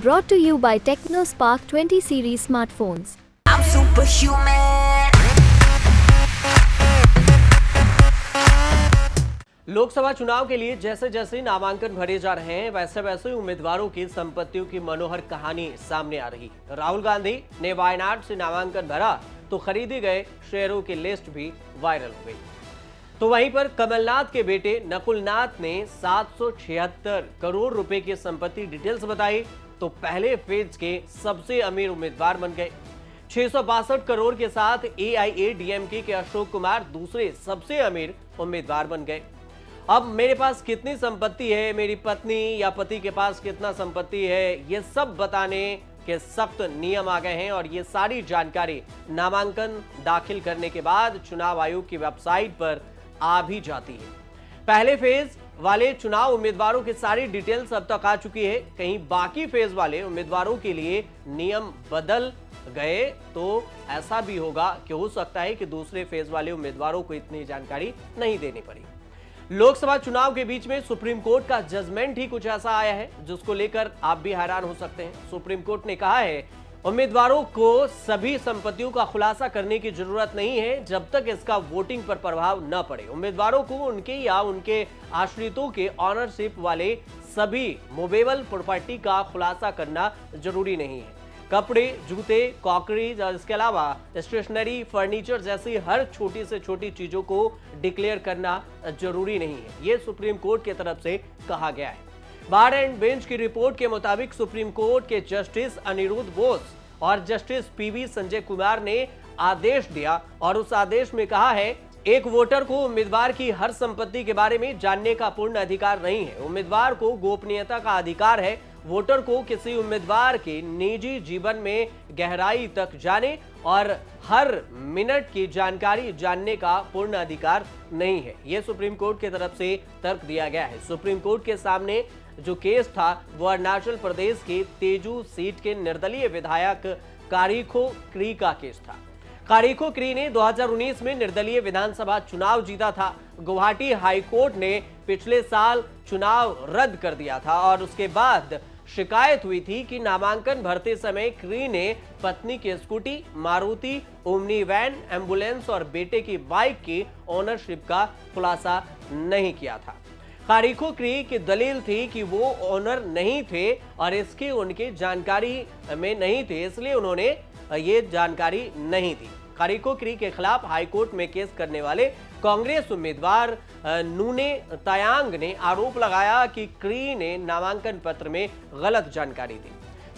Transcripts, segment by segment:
Brought to you by TechnoSpark 20 series smartphones. I'm superhuman. Lok Sabha चुनाव के लिए जैसे जैसे नामांकन भरे जा रहे हैं वैसे वैसे उम्मीदवारों की संपत्तियों की मनोहर कहानी सामने आ रही। राहुल गांधी ने वायनाड से नामांकन भरा तो खरीदे गए शेयरों की लिस्ट भी वायरल हो गई। तो वहीं पर कमलनाथ के बेटे नकुलनाथ ने 776 करोड़ रुपए की संपत्ति डिटेल्स बताई तो पहले फेज के सबसे अमीर उम्मीदवार बन गए। 662 करोड़ के साथ AIADMK के अशोक कुमार दूसरे सबसे अमीर उम्मीदवार बन गए। अब मेरे पास कितनी संपत्ति है, मेरी पत्नी या पति के पास कितना संपत्ति है, ये सब बताने के सख्त नियम आ गए हैं और ये सारी जानकारी नामांकन दाखिल करने के बाद चुनाव आयोग की वेबसाइट पर आ भी जाती है। पहले फेज वाले चुनाव उम्मीदवारों की सारी डिटेल्स अब तक आ चुकी है। कहीं बाकी फेज वाले उम्मीदवारों के लिए नियम बदल गए तो ऐसा भी होगा कि हो सकता है कि दूसरे फेज वाले उम्मीदवारों को इतनी जानकारी नहीं देनी पड़ी। लोकसभा चुनाव के बीच में सुप्रीम कोर्ट का जजमेंट ही कुछ ऐसा आया है जिसको लेकर आप भी हैरान हो सकते हैं। सुप्रीम कोर्ट ने कहा है उम्मीदवारों को सभी संपत्तियों का खुलासा करने की जरूरत नहीं है जब तक इसका वोटिंग पर प्रभाव न पड़े। उम्मीदवारों को उनके या उनके आश्रितों के ऑनरशिप वाले सभी मूवेबल प्रॉपर्टी का खुलासा करना जरूरी नहीं है। कपड़े, जूते, क्रॉकरीज और इसके अलावा स्टेशनरी, फर्नीचर जैसी हर छोटी से छोटी चीजों को डिक्लेयर करना जरूरी नहीं है, ये सुप्रीम कोर्ट की तरफ से कहा गया है। बार एंड बेंच की रिपोर्ट के मुताबिक सुप्रीम कोर्ट के जस्टिस अनिरुद्ध बोस और जस्टिस PV संजय कुमार ने आदेश दिया और उस आदेश में कहा है एक वोटर को उम्मीदवार की हर संपत्ति के बारे में जानने का पूर्ण अधिकार नहीं है। उम्मीदवार को गोपनीयता का अधिकार है। वोटर को किसी उम्मीदवार के निजी जीवन में गहराई तक जाने और हर मिनट की जानकारी जानने का पूर्ण अधिकार नहीं है। यह सुप्रीम कोर्ट की तरफ से तर्क दिया गया है। सुप्रीम कोर्ट के सामने जो केस था वह अरुणाचल प्रदेश के तेजू सीट के निर्दलीय विधायक कारिखो क्री का केस था। कारिखो क्री ने 2019 में निर्दलीय विधानसभा चुनाव जीता था। गुवाहाटी हाईकोर्ट ने पिछले साल चुनाव रद्द कर दिया था और उसके बाद शिकायत हुई थी कि नामांकन भरते समय क्री ने पत्नी की Scooty, Maruti Omni van, ambulance और बेटे की बाइक की ओनरशिप का खुलासा नहीं किया था। कारिखो क्री की दलील थी कि वो ओनर नहीं थे और इसकी उनकी जानकारी में नहीं थे, इसलिए उन्होंने ये जानकारी नहीं दी। कारिखो क्री के खिलाफ हाईकोर्ट में केस करने वाले कांग्रेस उम्मीदवार नूने तायांग ने आरोप लगाया कि क्री ने नामांकन पत्र में गलत जानकारी दी।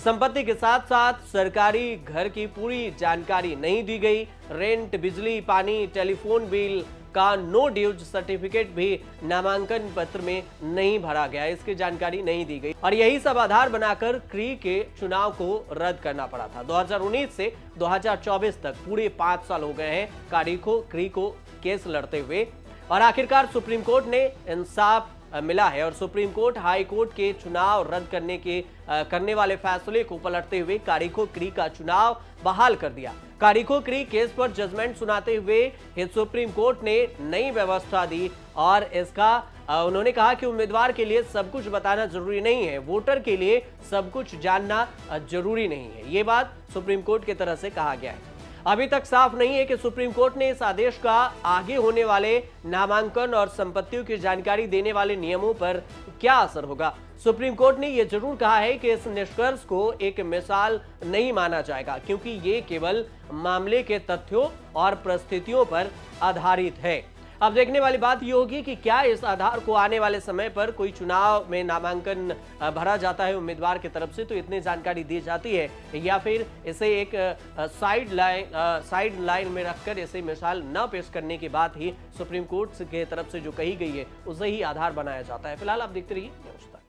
संपत्ति के साथ साथ सरकारी घर की पूरी जानकारी नहीं दी गई। रेंट, बिजली, पानी, टेलीफोन बिल का नो ड्यूज सर्टिफिकेट भी नामांकन पत्र में नहीं भरा गया, इसकी जानकारी नहीं दी गई और यही सब आधार बनाकर क्री के चुनाव को रद्द करना पड़ा था। 2019 से 2024 तक पूरे 5 साल हो गए हैं कारिखो क्री को केस लड़ते हुए और आखिरकार सुप्रीम कोर्ट ने इंसाफ मिला है और सुप्रीम कोर्ट हाई कोर्ट के चुनाव रद्द करने वाले फैसले को पलटते हुए कारिखो क्री का चुनाव बहाल कर दिया। कारिखो क्री केस पर जजमेंट सुनाते हुए सुप्रीम कोर्ट ने नई व्यवस्था दी और इसका उन्होंने कहा कि उम्मीदवार के लिए सब कुछ बताना जरूरी नहीं है, वोटर के लिए सब कुछ जानना जरूरी नहीं है। ये बात सुप्रीम कोर्ट की तरफ से कहा गया है। अभी तक साफ नहीं है कि सुप्रीम कोर्ट ने इस आदेश का आगे होने वाले नामांकन और संपत्तियों की जानकारी देने वाले नियमों पर क्या असर होगा। सुप्रीम कोर्ट ने यह जरूर कहा है कि इस निष्कर्ष को एक मिसाल नहीं माना जाएगा क्योंकि ये केवल मामले के तथ्यों और परिस्थितियों पर आधारित है। अब देखने वाली बात यह होगी कि क्या इस आधार को आने वाले समय पर कोई चुनाव में नामांकन भरा जाता है उम्मीदवार की तरफ से तो इतनी जानकारी दी जाती है या फिर इसे एक साइड लाइन में रखकर इसे मिसाल न पेश करने की बात ही सुप्रीम कोर्ट की तरफ से जो कही गई है उसे ही आधार बनाया जाता है। फिलहाल आप देखते रहिए न्यूज़।